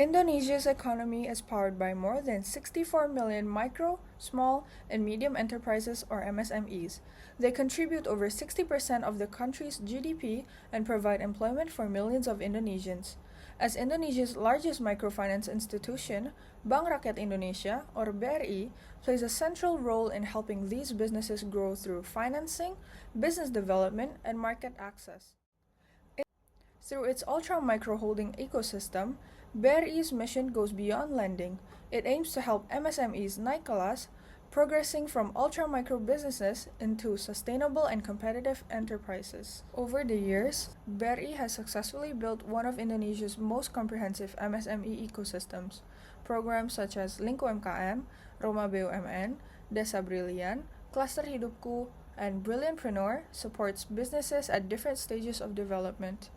Indonesia's economy is powered by more than 64 million micro, small, and medium enterprises or MSMEs. They contribute over 60% of the country's GDP and provide employment for millions of Indonesians. As Indonesia's largest microfinance institution, Bank Rakyat Indonesia, or BRI, plays a central role in helping these businesses grow through financing, business development, and market access. Through its ultra-micro holding ecosystem, BRI's mission goes beyond lending. It aims to help MSMEs naik kelas, progressing from ultra-micro businesses into sustainable and competitive enterprises. Over the years, BRI has successfully built one of Indonesia's most comprehensive MSME ecosystems. Programs such as Lingku UMKM, Roma BUMN, Desa Brilian, Cluster Hidupku, and Brilliantpreneur supports businesses at different stages of development.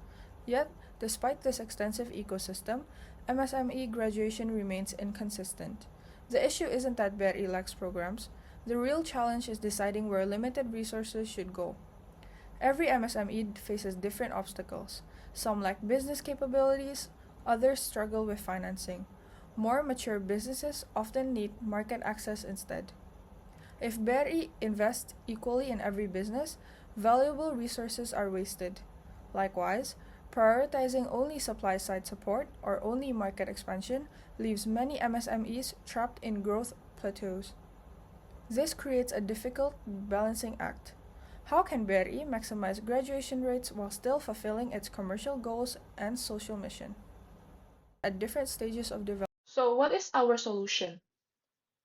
Yet, despite this extensive ecosystem, MSME graduation remains inconsistent. The issue isn't that BRI lacks programs. The real challenge is deciding where limited resources should go. Every MSME faces different obstacles. Some lack business capabilities, others struggle with financing. More mature businesses often need market access instead. If BRI invests equally in every business, valuable resources are wasted. Likewise, prioritizing only supply-side support or only market expansion leaves many MSMEs trapped in growth plateaus. This creates a difficult balancing act. How can BRI maximize graduation rates while still fulfilling its commercial goals and social mission? At different stages of development. So what is our solution?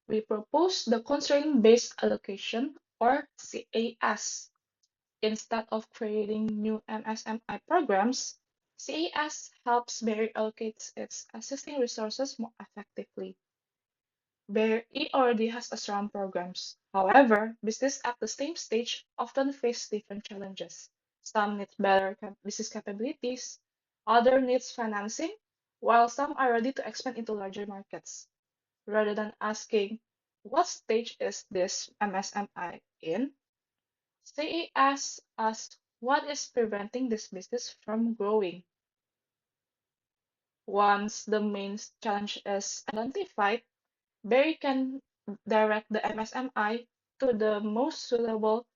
We propose the constraint-based allocation or CAS. Instead of creating new MSMI programs, CAS helps BERI allocate its existing resources more effectively. BERI already has a strong programs. However, businesses at the same stage often face different challenges. Some need better business capabilities, others need financing, while some are ready to expand into larger markets. Rather than asking, what stage is this MSMI in? They ask us what is preventing this business from growing. Once the main challenge is identified, Barry can direct the MSMI to the most suitable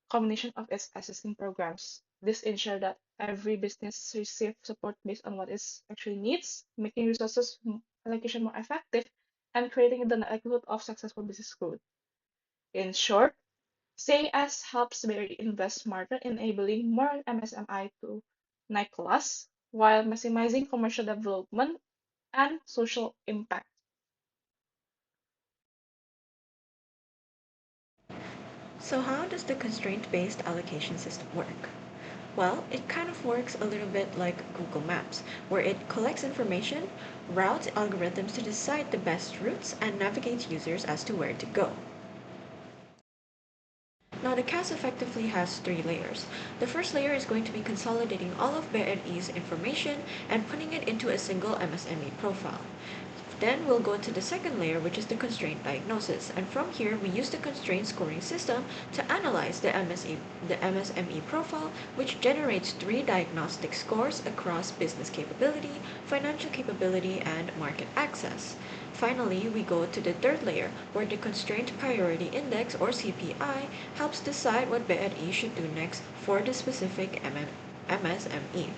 combination of its existing programs. This ensures that every business receives support based on what it actually needs, making resources allocation more effective, and creating the likelihood of successful business growth. In short, CAS helps Berry invest smarter, enabling more MSMI to naik kelas while maximizing commercial development and social impact. So how does the constraint-based allocation system work? Well, it kind of works a little bit like Google Maps, where it collects information, routes algorithms to decide the best routes, and navigates users as to where to go. Now the CAS effectively has three layers. The first layer is going to be consolidating all of BRE's information and putting it into a single MSME profile. Then we'll go to the second layer, which is the constraint diagnosis. And from here, we use the constraint scoring system to analyze the MSME profile, which generates three diagnostic scores across business capability, financial capability, and market access. Finally, we go to the third layer, where the Constraint Priority Index, or CPI, helps decide what BRE should do next for the specific MSME.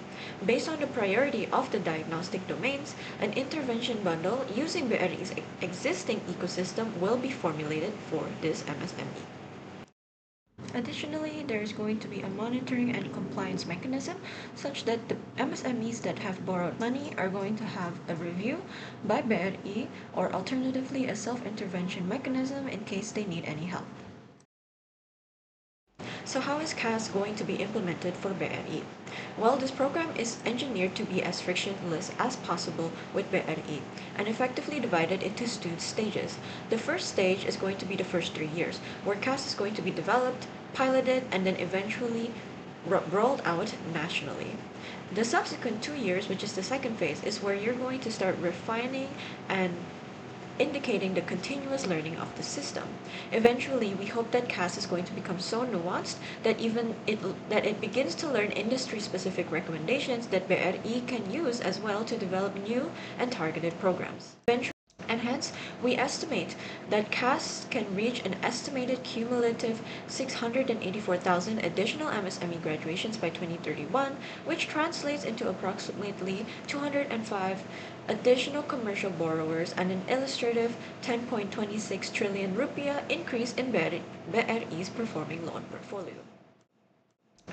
Based on the priority of the diagnostic domains, an intervention bundle using BRE's existing ecosystem will be formulated for this MSME. Additionally, there is going to be a monitoring and compliance mechanism such that the MSMEs that have borrowed money are going to have a review by BRE or alternatively a self-intervention mechanism in case they need any help. So how is CAS going to be implemented for BRE? Well, this program is engineered to be as frictionless as possible with BRE and effectively divided into two stages. The first stage is going to be the first 3 years, where CAS is going to be developed, piloted, and then eventually rolled out nationally. The subsequent 2 years, which is the second phase, is where you're going to start refining and indicating the continuous learning of the system. Eventually, we hope that CAS is going to become so nuanced that it begins to learn industry-specific recommendations that BRI can use as well to develop new and targeted programs. And hence, we estimate that CAS can reach an estimated cumulative 684,000 additional MSME graduations by 2031, which translates into approximately 205 additional commercial borrowers and an illustrative 10.26 trillion rupiah increase in BRI's performing loan portfolio.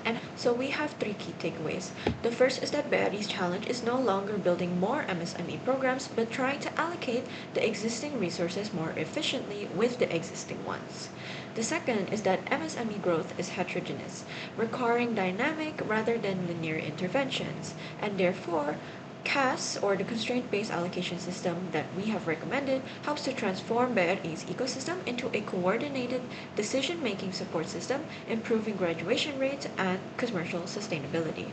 And so we have three key takeaways. The first is that BRI's challenge is no longer building more MSME programs, but trying to allocate the existing resources more efficiently with the existing ones. The second is that MSME growth is heterogeneous, requiring dynamic rather than linear interventions, and therefore CAS, or the constraint-based allocation system that we have recommended, helps to transform BRI's ecosystem into a coordinated decision-making support system, improving graduation rates and commercial sustainability.